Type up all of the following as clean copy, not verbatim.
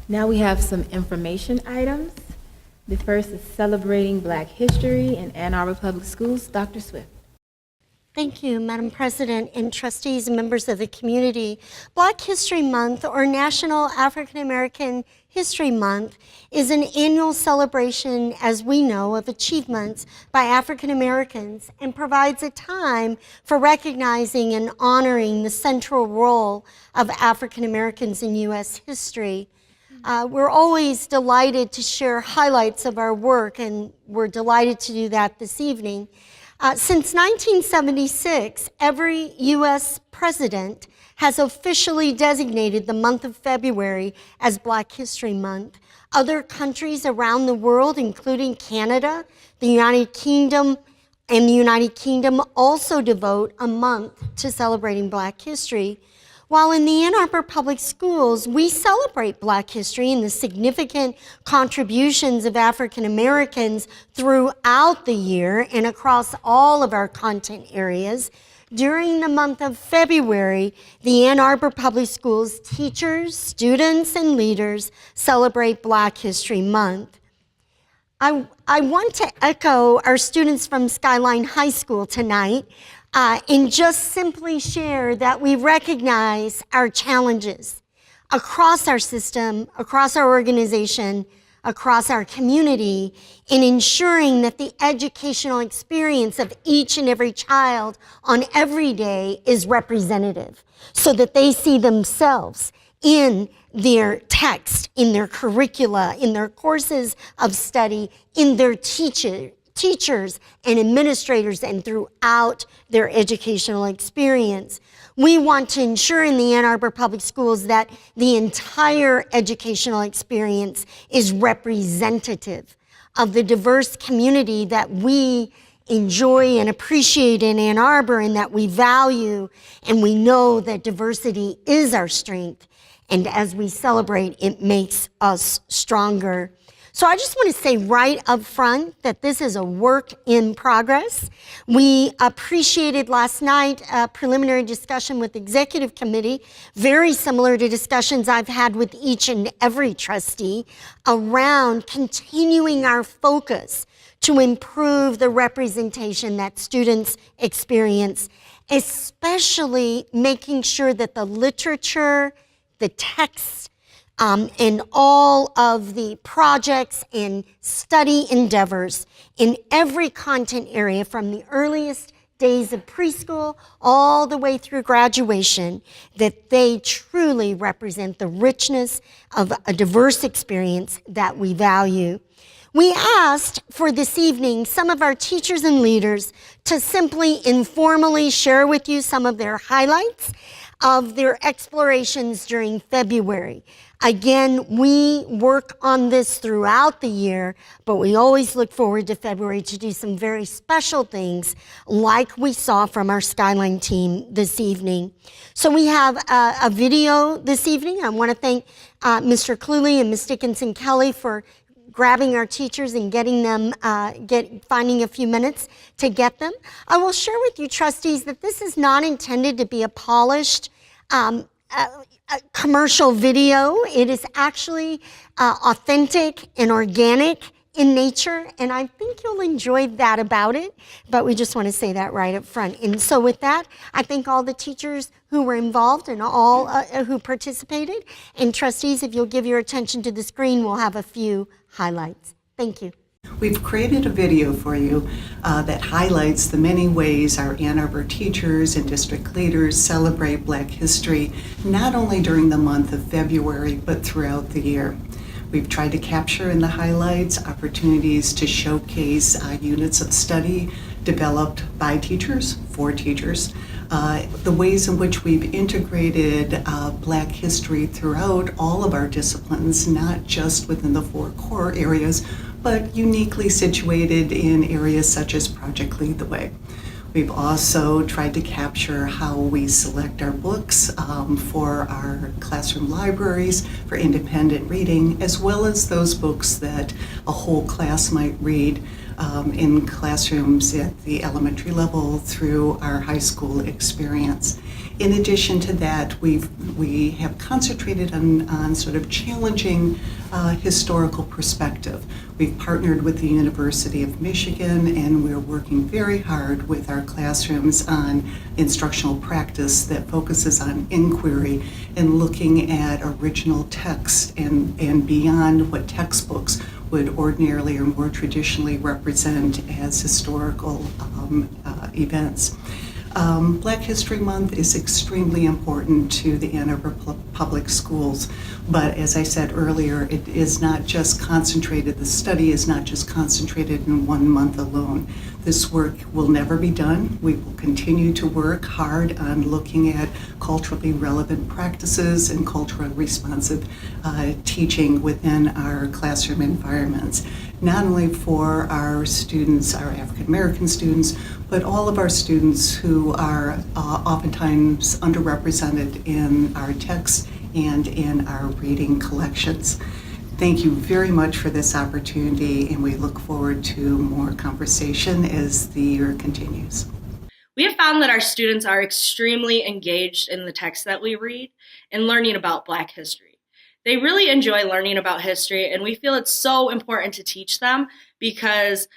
Now we have some information items. The first is celebrating Black history in Ann Arbor Public Schools. Dr. Swift. Thank you, Madam President and trustees and members of the community. Black History Month, or National African American History Month, is an annual celebration, as we know, of achievements by African Americans and provides a time for recognizing and honoring the central role of African Americans in U.S. history. We're always delighted to share highlights of our work, and we're delighted to do that this evening. Since 1976, every U.S. president has officially designated the month of February as Black History Month. Other countries around the world, including Canada, the United Kingdom, also devote a month to celebrating Black history. While in the Ann Arbor Public Schools, we celebrate Black history and the significant contributions of African Americans throughout the year and across all of our content areas, during the month of February, the Ann Arbor Public Schools teachers, students, and leaders celebrate Black History Month. I want to echo our students from Skyline High School tonight and just simply share that we recognize our challenges across our system, across our organization, across our community, in ensuring that the educational experience of each and every child on every day is representative, so that they see themselves in their text, in their curricula, in their courses of study, in their teachers and administrators, and throughout their educational experience. We want to ensure in the Ann Arbor Public Schools that the entire educational experience is representative of the diverse community that we enjoy and appreciate in Ann Arbor, and that we value, and we know that diversity is our strength. And as we celebrate, it makes us stronger. So I just want to say right up front that this is a work in progress. We appreciated last night a preliminary discussion with the executive committee, very similar to discussions I've had with each and every trustee, around continuing our focus to improve the representation that students experience, especially making sure that the literature, the text, and all of the projects and study endeavors in every content area, from the earliest days of preschool all the way through graduation, that they truly represent the richness of a diverse experience that we value. We asked for this evening some of our teachers and leaders to simply informally share with you some of their highlights of their explorations during February. Again, we work on this throughout the year, but we always look forward to February to do some very special things like we saw from our Skyline team this evening. So we have a video this evening. I want to thank Mr. Cluley and Ms. Dickinson-Kelly for grabbing our teachers and getting them, finding a few minutes to get them. I will share with you, trustees, that this is not intended to be a polished commercial video. It is actually authentic and organic in nature, and I think you'll enjoy that about it, but we just want to say that right up front. And so with that, I thank all the teachers who were involved and all who participated, and trustees, if you'll give your attention to the screen, we'll have a few highlights. Thank you. We've created a video for you that highlights the many ways our Ann Arbor teachers and district leaders celebrate Black history, not only during the month of February, but throughout the year. We've tried to capture in the highlights opportunities to showcase units of study developed by teachers, for teachers, the ways in which we've integrated Black history throughout all of our disciplines, not just within the 4 core areas, but uniquely situated in areas such as Project Lead the Way. We've also tried to capture how we select our books for our classroom libraries for independent reading, as well as those books that a whole class might read in classrooms at the elementary level through our high school experience. In addition to that, we have concentrated on sort of challenging historical perspective. We've partnered with the University of Michigan, and we're working very hard with our classrooms on instructional practice that focuses on inquiry and looking at original text and beyond what textbooks would ordinarily or more traditionally represent as historical events. Black History Month is extremely important to the Ann Arbor Public Schools, but as I said earlier, it is not just concentrated, the study is not just concentrated in 1 month alone. This work will never be done. We will continue to work hard on looking at culturally relevant practices and culturally responsive teaching within our classroom environments, not only for our students, our African American students, but all of our students who are oftentimes underrepresented in our text and in our reading collections. Thank you very much for this opportunity, and we look forward to more conversation as the year continues. We have found that our students are extremely engaged in the text that we read and learning about Black history. They really enjoy learning about history, and we feel it's so important to teach them because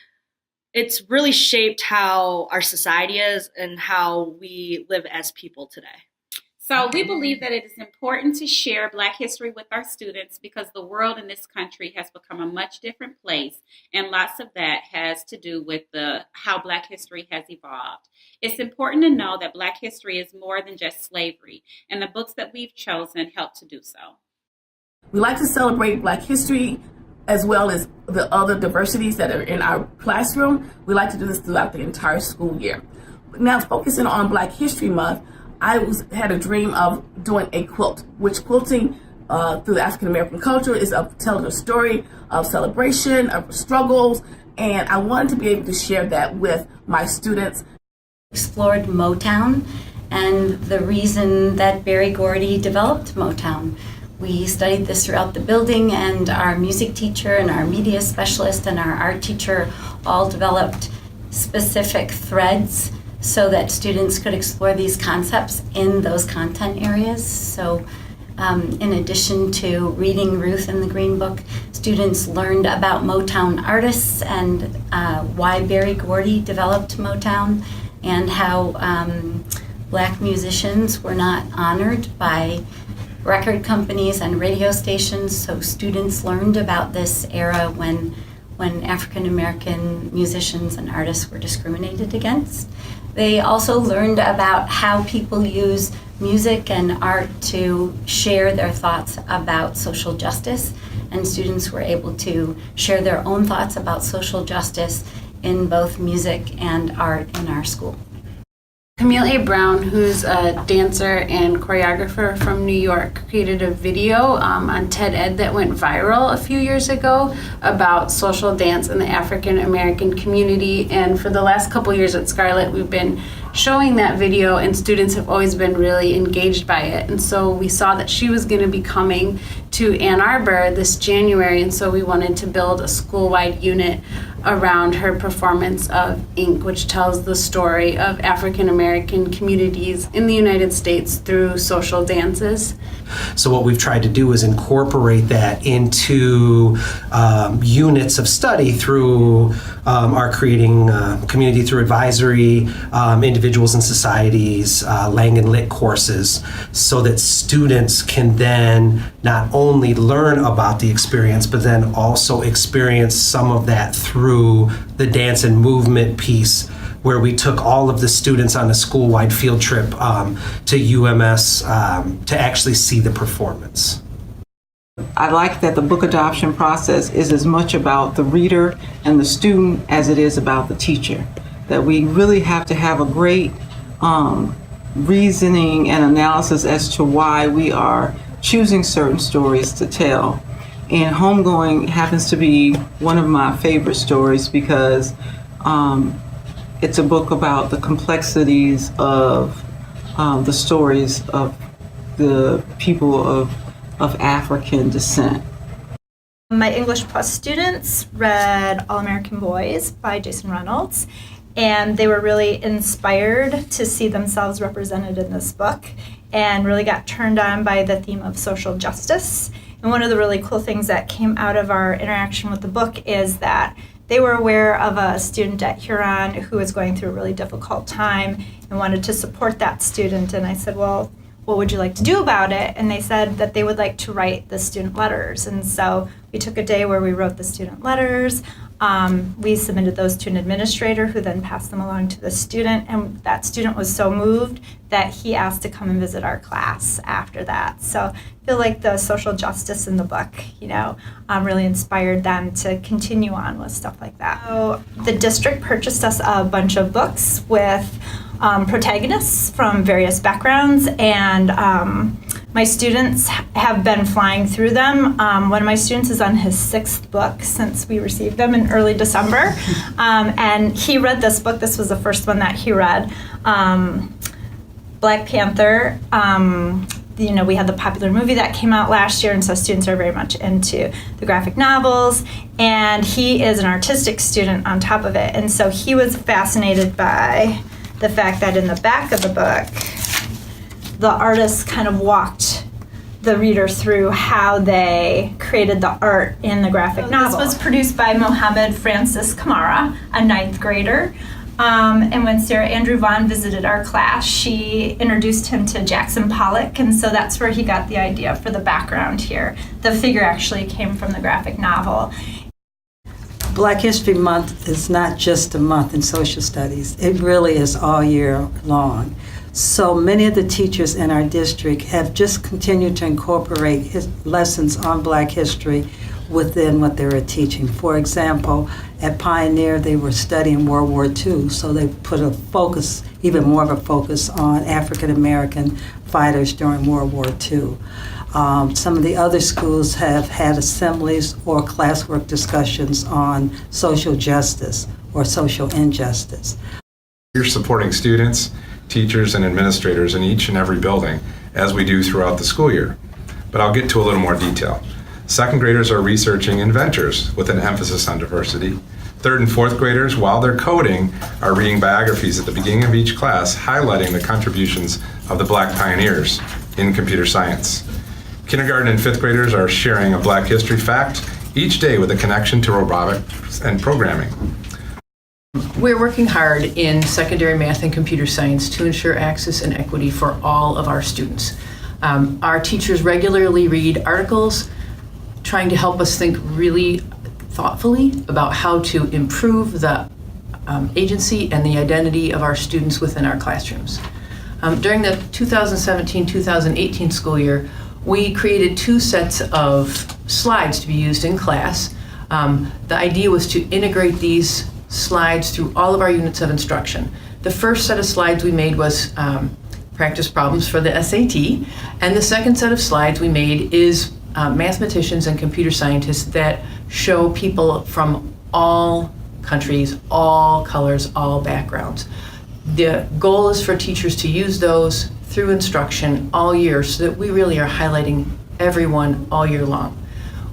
it's really shaped how our society is and how we live as people today. So we believe that it is important to share Black history with our students because the world in this country has become a much different place, and lots of that has to do with how Black history has evolved. It's important to know that Black history is more than just slavery, and the books that we've chosen help to do so. We like to celebrate Black history as well as the other diversities that are in our classroom. We like to do this throughout the entire school year. Now, focusing on Black History Month, had a dream of doing a quilt, which quilting through the African American culture is of telling a story of celebration, of struggles, and I wanted to be able to share that with my students. Explored Motown and the reason that Berry Gordy developed Motown. We studied this throughout the building, and our music teacher and our media specialist and our art teacher all developed specific threads so that students could explore these concepts in those content areas. So in addition to reading Ruth and the Green Book, students learned about Motown artists and why Berry Gordy developed Motown and how Black musicians were not honored by record companies and radio stations. So students learned about this era when African American musicians and artists were discriminated against. They also learned about how people use music and art to share their thoughts about social justice, and students were able to share their own thoughts about social justice in both music and art in our school. Camile A. Brown, who's a dancer and choreographer from New York, created a video on TED Ed that went viral a few years ago about social dance in the African American community. And for the last couple years at Scarlett, we've been showing that video, and students have always been really engaged by it. And so we saw that she was going to be coming to Ann Arbor this January, and so we wanted to build a school-wide unit around her performance of Ink, which tells the story of African American communities in the United States through social dances. So what we've tried to do is incorporate that into units of study through our creating community through advisory, individuals and societies, Lang and Lit courses, so that students can then not only learn about the experience, but then also experience some of that through the dance and movement piece, where we took all of the students on a school-wide field trip to UMS to actually see the performance. I like that the book adoption process is as much about the reader and the student as it is about the teacher. That we really have to have a great reasoning and analysis as to why we are choosing certain stories to tell. And Homegoing happens to be one of my favorite stories because it's a book about the complexities of the stories of the people of African descent. My English Plus students read All American Boys by Jason Reynolds, and they were really inspired to see themselves represented in this book and really got turned on by the theme of social justice. And one of the really cool things that came out of our interaction with the book is that they were aware of a student at Huron who was going through a really difficult time and wanted to support that student. And I said, well, what would you like to do about it? And they said that they would like to write the student letters. And so we took a day where we wrote the student letters. We submitted those to an administrator who then passed them along to the student. And that student was so moved that he asked to come and visit our class after that. So I feel like the social justice in the book, really inspired them to continue on with stuff like that. So the district purchased us a bunch of books with protagonists from various backgrounds, and my students have been flying through them. One of my students is on his 6th book since we received them in early December, and he read this book. This was the first one that he read. Black Panther. We had the popular movie that came out last year, and so students are very much into the graphic novels, and he is an artistic student on top of it, and so he was fascinated by the fact that in the back of the book, the artists kind of walked the reader through how they created the art in the graphic novel. This was produced by Mohammed Francis Kamara, a 9th grader. And when Sarah Andrew Vaughn visited our class, she introduced him to Jackson Pollock, and so that's where he got the idea for the background here. The figure actually came from the graphic novel. Black History Month is not just a month in social studies. It really is all year long. So many of the teachers in our district have just continued to incorporate lessons on Black history within what they were teaching. For example, at Pioneer, they were studying World War II, so they put a focus, even more of a focus, on African American fighters during World War II. Some of the other schools have had assemblies or classwork discussions on social justice or social injustice. You're supporting students, teachers, and administrators in each and every building, as we do throughout the school year. But I'll get to a little more detail. 2nd graders are researching inventors with an emphasis on diversity. 3rd and 4th graders, while they're coding, are reading biographies at the beginning of each class, highlighting the contributions of the Black pioneers in computer science. Kindergarten and 5th graders are sharing a Black history fact each day with a connection to robotics and programming. We're working hard in secondary math and computer science to ensure access and equity for all of our students. Our teachers regularly read articles trying to help us think really thoughtfully about how to improve the agency and the identity of our students within our classrooms. During the 2017-2018 school year, we created 2 sets of slides to be used in class. The idea was to integrate these slides through all of our units of instruction. The first set of slides we made was practice problems for the SAT, and the second set of slides we made is mathematicians and computer scientists that show people from all countries, all colors, all backgrounds. The goal is for teachers to use those through instruction all year so that we really are highlighting everyone all year long.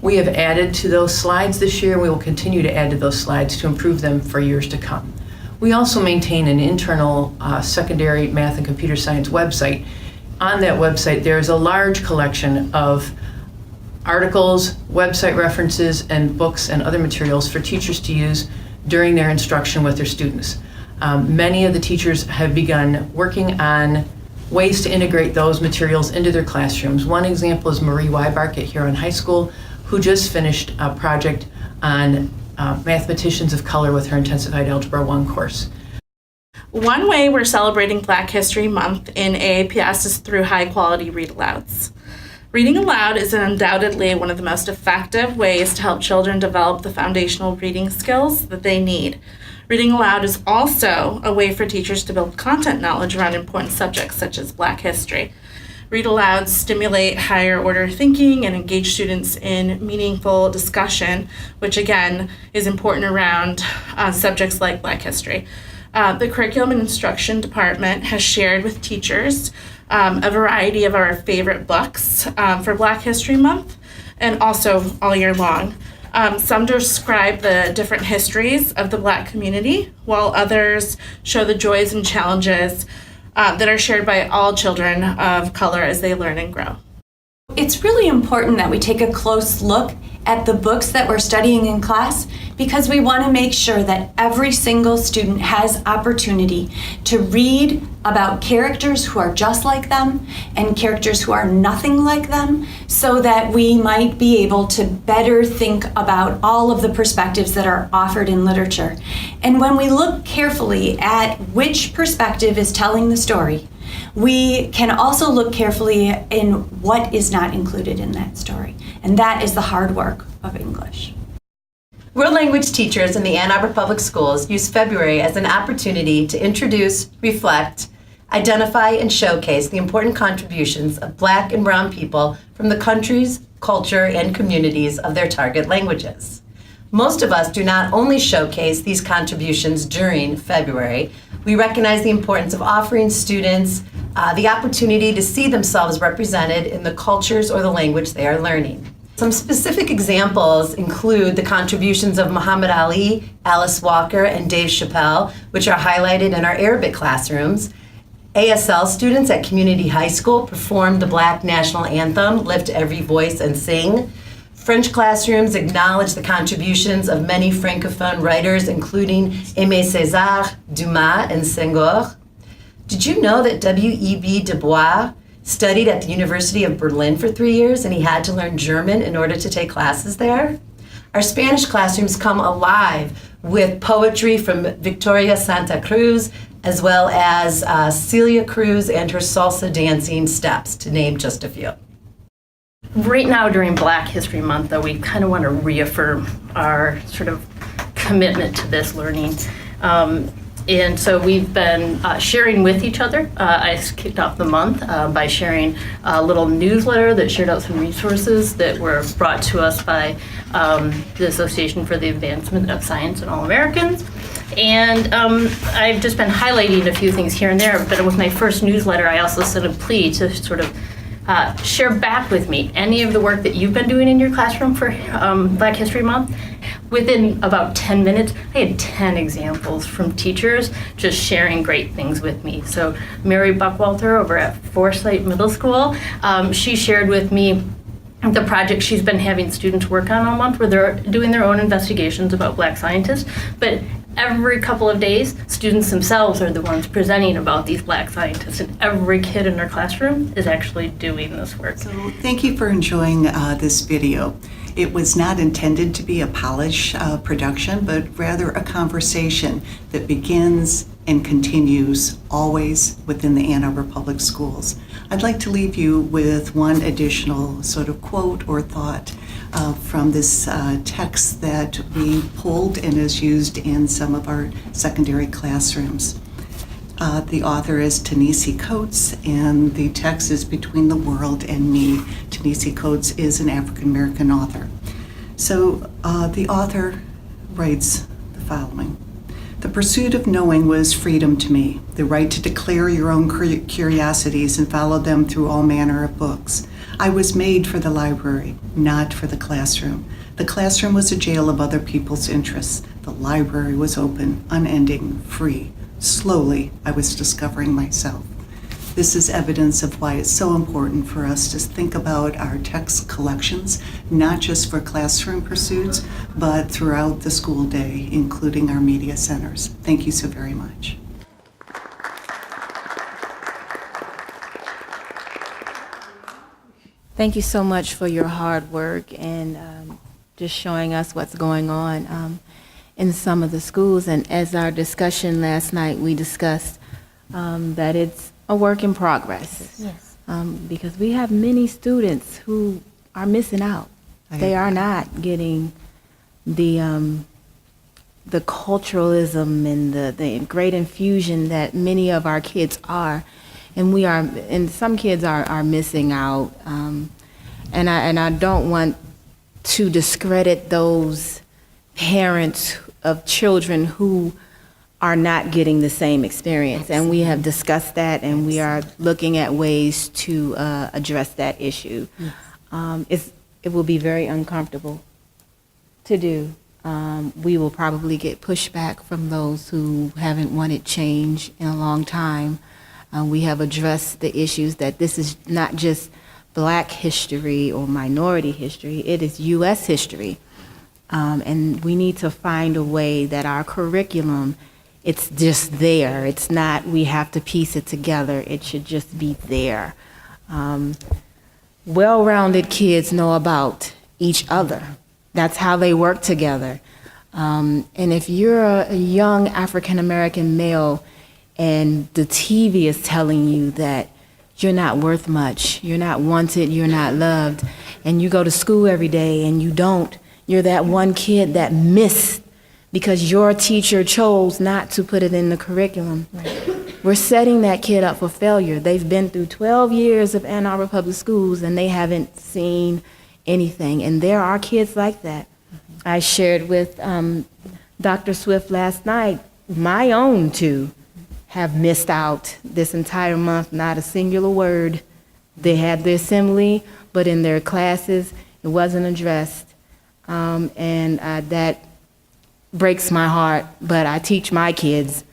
We have added to those slides this year, and we will continue to add to those slides to improve them for years to come. We also maintain an internal secondary math and computer science website. On that website, there is a large collection of articles, website references, and books and other materials for teachers to use during their instruction with their students. Many of the teachers have begun working on ways to integrate those materials into their classrooms. One example is Marie Weibark at Huron High School, who just finished a project on mathematicians of color with her Intensified Algebra 1 course. One way we're celebrating Black History Month in AAPS is through high-quality read-alouds. Reading aloud is undoubtedly one of the most effective ways to help children develop the foundational reading skills that they need. Reading aloud is also a way for teachers to build content knowledge around important subjects such as Black history. Read-alouds stimulate higher-order thinking and engage students in meaningful discussion, which again is important around subjects like Black history. The Curriculum and Instruction Department has shared with teachers a variety of our favorite books for Black History Month and also all year long. Some describe the different histories of the Black community, while others show the joys and challenges that are shared by all children of color as they learn and grow. It's really important that we take a close look at the books that we're studying in class because we want to make sure that every single student has opportunity to read about characters who are just like them and characters who are nothing like them so that we might be able to better think about all of the perspectives that are offered in literature. And when we look carefully at which perspective is telling the story, we can also look carefully in what is not included in that story. And that is the hard work of English. World language teachers in the Ann Arbor Public Schools use February as an opportunity to introduce, reflect, identify, and showcase the important contributions of Black and Brown people from the countries, culture, and communities of their target languages. Most of us do not only showcase these contributions during February, we recognize the importance of offering students the opportunity to see themselves represented in the cultures or the language they are learning. Some specific examples include the contributions of Muhammad Ali, Alice Walker, and Dave Chappelle, which are highlighted in our Arabic classrooms. ASL students at Community High School performed the Black National Anthem, Lift Every Voice and Sing. French classrooms acknowledge the contributions of many Francophone writers, including Aimé Césaire, Dumas, and Senghor. Did you know that W.E.B. Du Bois studied at the University of Berlin for 3 years and he had to learn German in order to take classes there? Our Spanish classrooms come alive with poetry from Victoria Santa Cruz, as well as Celia Cruz and her salsa dancing steps, to name just a few. Right now during Black History Month, though, we kind of want to reaffirm our sort of commitment to this learning. And so we've been sharing with each other. I kicked off the month by sharing a little newsletter that shared out some resources that were brought to us by the Association for the Advancement of Science and All Americans. And I've just been highlighting a few things here and there, but with my first newsletter, I also sent a plea to sort of share back with me any of the work that you've been doing in your classroom for Black History Month. Within about 10 minutes, I had 10 examples from teachers just sharing great things with me. So Mary Buckwalter over at Forsyth Middle School, she shared with me the project she's been having students work on all month where they're doing their own investigations about Black scientists. But every couple of days, students themselves are the ones presenting about these Black scientists, and every kid in their classroom is actually doing this work. So thank you for enjoying this video. It was not intended to be a polished production, but rather a conversation that begins and continues always within the Ann Arbor Public Schools. I'd like to leave you with one additional sort of quote or thought from this text that we pulled and is used in some of our secondary classrooms. The author is Ta-Nehisi Coates, and the text is Between the World and Me. Ta-Nehisi Coates is an African-American author. So the author writes the following. The pursuit of knowing was freedom to me, the right to declare your own curiosities and follow them through all manner of books. I was made for the library, not for the classroom. The classroom was a jail of other people's interests. The library was open, unending, free. Slowly, I was discovering myself. This is evidence of why it's so important for us to think about our text collections, not just for classroom pursuits, but throughout the school day, including our media centers. Thank you so very much. Thank you so much for your hard work and just showing us what's going on in some of the schools. And as our discussion last night, we discussed that it's a work in progress. Yes. Because we have many students who are missing out. They are not getting the culturalism and the great infusion that many of our kids are. And some kids are missing out. And I don't want to discredit those parents of children who are not getting the same experience. And we have discussed that, and we are looking at ways to address that issue. It will be very uncomfortable to do. We will probably get pushback from those who haven't wanted change in a long time. We have addressed the issues that this is not just Black history or minority history, it is U.S. history. And we need to find a way that our curriculum, it's just there. It's not we have to piece it together. It should just be there. Well-rounded kids know about each other. That's how they work together. And if you're a young African-American male and the TV is telling you that you're not worth much, you're not wanted, you're not loved, and you go to school every day and you don't, you're that one kid that missed because your teacher chose not to put it in the curriculum. Right. We're setting that kid up for failure. They've been through 12 years of Ann Arbor Public Schools and they haven't seen anything. And there are kids like that. I shared with Dr. Swift last night, my own two have missed out this entire month, not a singular word. They had the assembly, but in their classes, it wasn't addressed. And that breaks my heart, but I teach my kids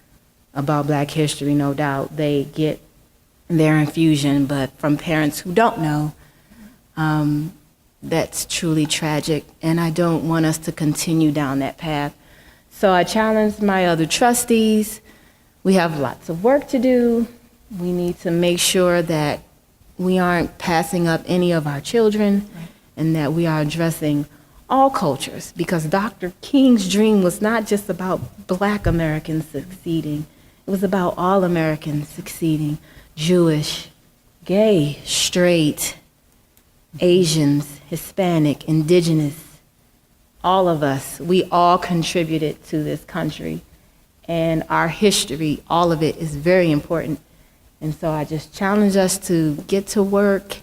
about Black history, no doubt. They get their infusion, but from parents who don't know, that's truly tragic, and I don't want us to continue down that path. So I challenged my other trustees. We have lots of work to do. We need to make sure that we aren't passing up any of our children, and that we are addressing all cultures, because Dr. King's dream was not just about Black Americans succeeding. It was about all Americans succeeding. Jewish, gay, straight, Asians, Hispanic, Indigenous, all of us, we all contributed to this country. And our history, all of it is very important. And so I just challenge us to get to work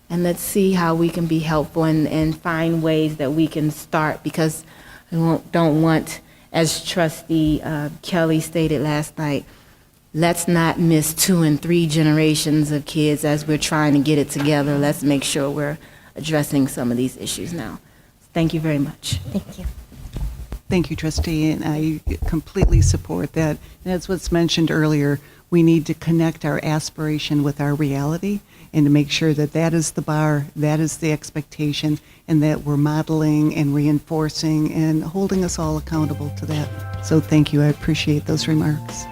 and let's see how we can be helpful and find ways that we can start, because I don't want, as Trustee Kelly stated last night, let's not miss 2 and 3 generations of kids as we're trying to get it together. Let's make sure we're addressing some of these issues now. Thank you very much. Thank you. Thank you, Trustee, and I completely support that. And as was mentioned earlier, we need to connect our aspiration with our reality and to make sure that that is the bar, that is the expectation, and that we're modeling and reinforcing and holding us all accountable to that. So thank you. I appreciate those remarks.